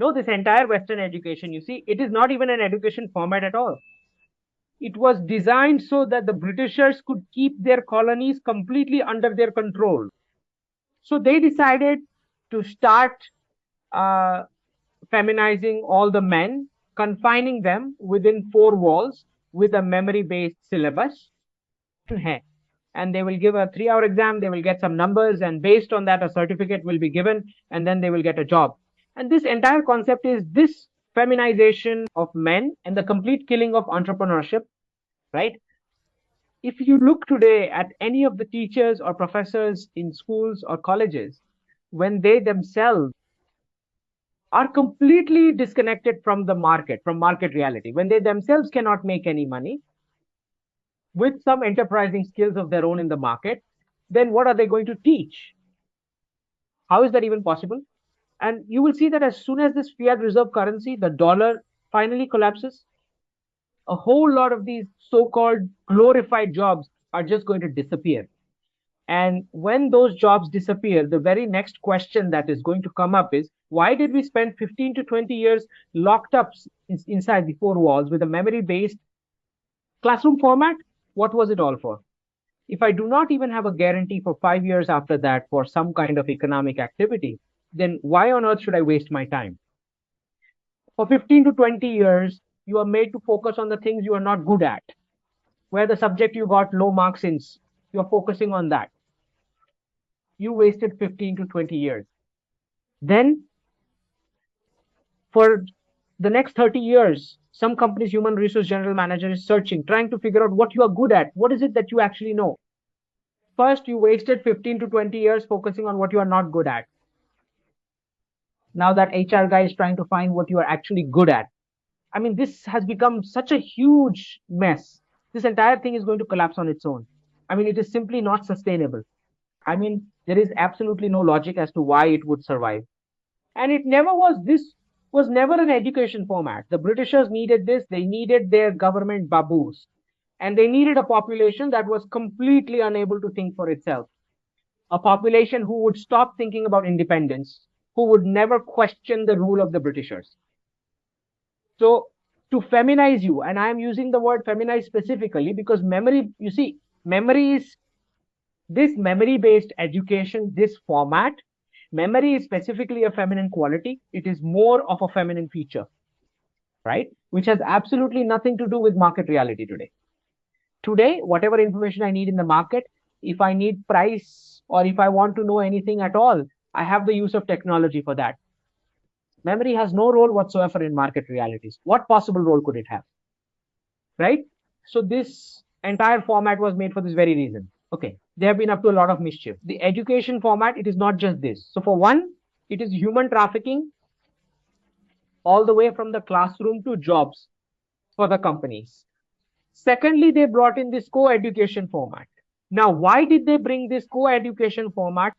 No, this entire Western education, you see, it is not even an education format at all. It was designed so that the Britishers could keep their colonies completely under their control. So they decided to start uh, feminizing all the men, confining them within four walls with a memory based syllabus. And they will give a 3 hour exam, they will get some numbers, and based on that, a certificate will be given, and then they will get a job. And this entire concept is this feminization of men and the complete killing of entrepreneurship, right? If you look today at any of the teachers or professors in schools or colleges, when they themselves are completely disconnected from the market, from market reality, when they themselves cannot make any money with some enterprising skills of their own in the market, then what are they going to teach? How is that even possible? And you will see that as soon as this fiat reserve currency, the dollar, finally collapses, a whole lot of these so-called glorified jobs are just going to disappear. And when those jobs disappear, the very next question that is going to come up is, why did we spend 15 to 20 years locked up inside the four walls with a memory-based classroom format? What was it all for? If I do not even have a guarantee for 5 years after that for some kind of economic activity, then why on earth should I waste my time? For 15 to 20 years, you are made to focus on the things you are not good at. Where the subject you got low marks in, you're focusing on that. You wasted 15 to 20 years. Then, for the next 30 years, some company's human resource general manager is searching, trying to figure out what you are good at. What is it that you actually know? First, you wasted 15 to 20 years focusing on what you are not good at. Now that HR guy is trying to find what you are actually good at. I mean, this has become such a huge mess. This entire thing is going to collapse on its own. I mean, it is simply not sustainable. I mean, there is absolutely no logic as to why it would survive. And it never was, this was never an education format. The Britishers needed this, they needed their government baboos. And they needed a population that was completely unable to think for itself. A population who would stop thinking about independence, who would never question the rule of the Britishers. So, to feminize you, and I am using the word feminize specifically because memory, you see, memory is this memory based education, this format. Memory is specifically a feminine quality. It is more of a feminine feature, right? Which has absolutely nothing to do with market reality today. Today, whatever information I need in the market, if I need price or if I want to know anything at all, I have the use of technology for that. Memory has no role whatsoever in market realities. What possible role could it have? Right? So this entire format was made for this very reason. Okay, they have been up to a lot of mischief. The education format, it is not just this. So for one, it is human trafficking all the way from the classroom to jobs for the companies. Secondly, they brought in this co-education format. Now, why did they bring this co-education format?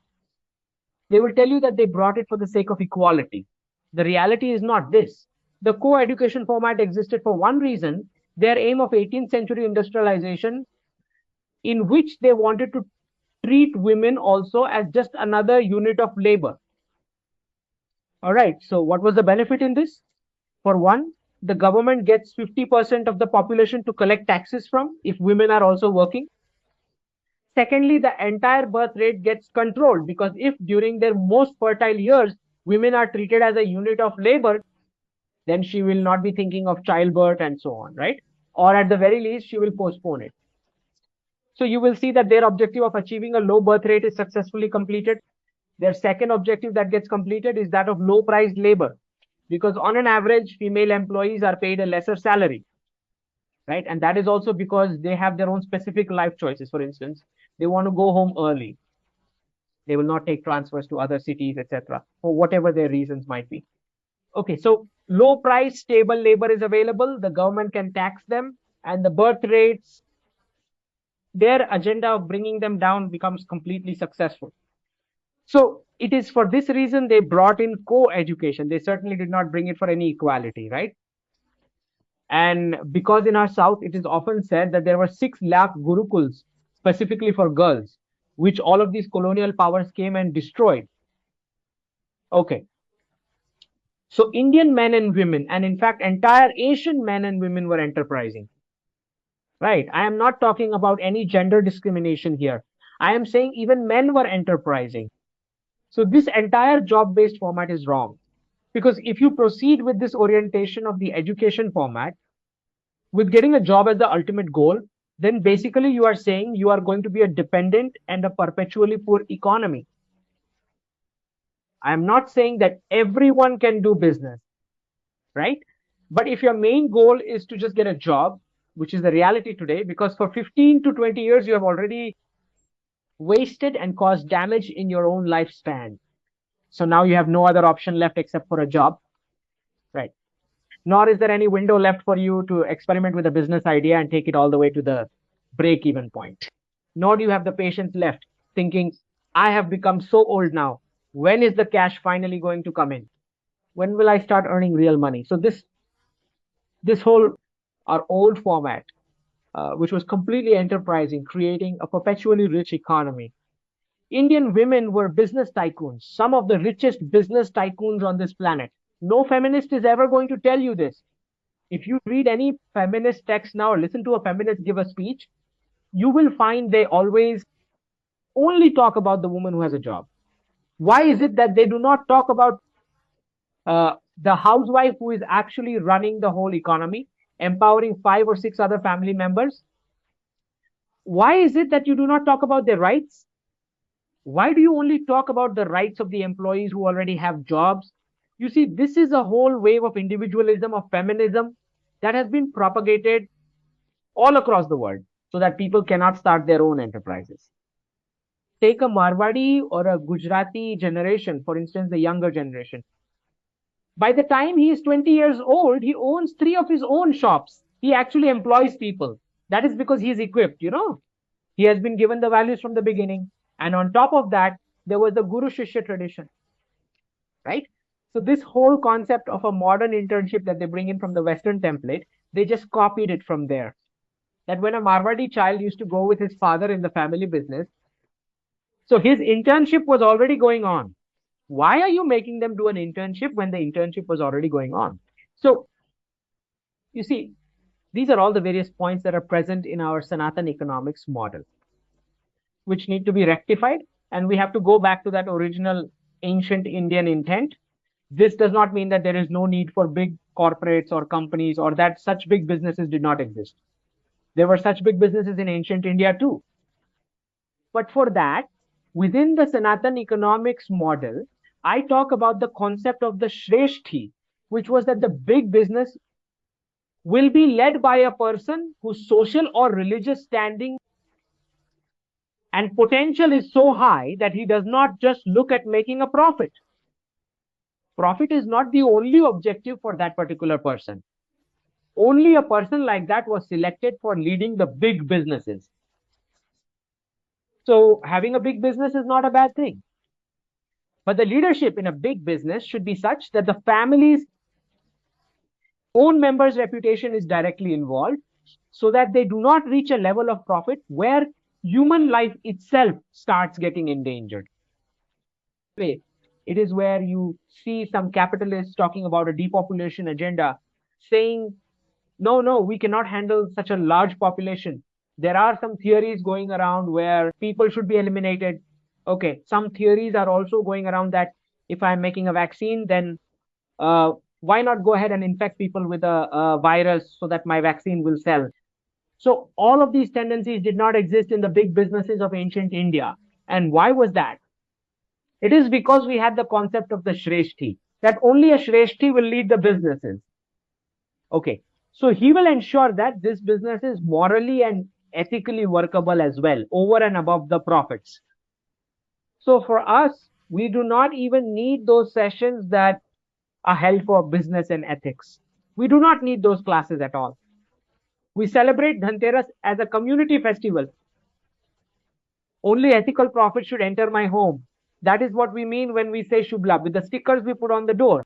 They will tell you that they brought it for the sake of equality. The reality is not this. The co-education format existed for one reason, their aim of 18th century industrialization, in which they wanted to treat women also as just another unit of labor. All right, so what was the benefit in this? For one, the government gets 50% of the population to collect taxes from if women are also working. Secondly, the entire birth rate gets controlled because if during their most fertile years, women are treated as a unit of labor, then she will not be thinking of childbirth and so on, right? Or at the very least, she will postpone it. So you will see that their objective of achieving a low birth rate is successfully completed. Their second objective that gets completed is that of low priced labor, because on an average, female employees are paid a lesser salary, right? And that is also because they have their own specific life choices. For instance, they want to go home early. They will not take transfers to other cities, etc., for whatever their reasons might be. Okay, so low price, stable labor is available. The government can tax them, and the birth rates, their agenda of bringing them down becomes completely successful. So it is for this reason they brought in co-education. They certainly did not bring it for any equality, right? And because in our South, it is often said that there were 6 lakh gurukuls specifically for girls, which all of these colonial powers came and destroyed. Okay. So Indian men and women, and in fact, entire Asian men and women were enterprising, right? I am not talking about any gender discrimination here. I am saying even men were enterprising. So this entire job-based format is wrong. Because if you proceed with this orientation of the education format, with getting a job as the ultimate goal, then basically you are saying you are going to be a dependent and a perpetually poor economy. I am not saying that everyone can do business, right? But if your main goal is to just get a job, which is the reality today, because for 15 to 20 years you have already wasted and caused damage in your own lifespan. So now you have no other option left except for a job, right? Nor is there any window left for you to experiment with a business idea and take it all the way to the break even point. Nor do you have the patience left thinking, I have become so old now. When is the cash finally going to come in? When will I start earning real money? So this whole our old format, which was completely enterprising, creating a perpetually rich economy. Indian women were business tycoons, some of the richest business tycoons on this planet. No feminist is ever going to tell you this. If you read any feminist text now or listen to a feminist give a speech, you will find they always only talk about the woman who has a job. Why is it that they do not talk about the housewife who is actually running the whole economy, empowering five or six other family members? Why is it that you do not talk about their rights? Why do you only talk about the rights of the employees who already have jobs? You see, this is a whole wave of individualism, of feminism that has been propagated all across the world so that people cannot start their own enterprises. Take a Marwadi or a Gujarati generation, for instance, the younger generation. By the time he is 20 years old, he owns three of his own shops. He actually employs people. That is because he is equipped, He has been given the values from the beginning. And on top of that, there was the Guru Shishya tradition, right? So this whole concept of a modern internship that they bring in from the Western template, they just copied it from there. That when a Marwadi child used to go with his father in the family business, so his internship was already going on. Why are you making them do an internship when the internship was already going on? So you see, these are all the various points that are present in our Sanatan economics model, which need to be rectified. And we have to go back to that original ancient Indian intent. This does not mean that there is no need for big corporates or companies or that such big businesses did not exist. There were such big businesses in ancient India too. But for that, within the Sanatan economics model, I talk about the concept of the Shreshthi, which was that the big business will be led by a person whose social or religious standing and potential is so high that he does not just look at making a profit. Profit is not the only objective for that particular person. Only a person like that was selected for leading the big businesses. So having a big business is not a bad thing. But the leadership in a big business should be such that the family's own members' reputation is directly involved so that they do not reach a level of profit where human life itself starts getting endangered. It is where you see some capitalists talking about a depopulation agenda, saying, no, no, we cannot handle such a large population. There are some theories going around where people should be eliminated. Okay, some theories are also going around that if I'm making a vaccine, then why not go ahead and infect people with a virus so that my vaccine will sell? So all of these tendencies did not exist in the big businesses of ancient India. And why was that? It is because we had the concept of the Shreshti, that only a Shreshti will lead the businesses. Okay, so he will ensure that this business is morally and ethically workable as well, over and above the profits. So for us, we do not even need those sessions that are held for business and ethics. We do not need those classes at all. We celebrate Dhanteras as a community festival. Only ethical profit should enter my home. That is what we mean when we say Shubh Labh, with the stickers we put on the door.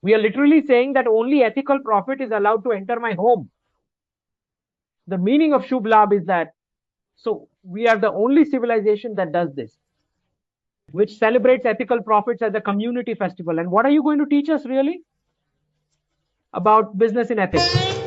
We are literally saying that only ethical profit is allowed to enter my home. The meaning of Shubh Labh is that, so we are the only civilization that does this, which celebrates ethical profits as a community festival. And what are you going to teach us really? about business in ethics.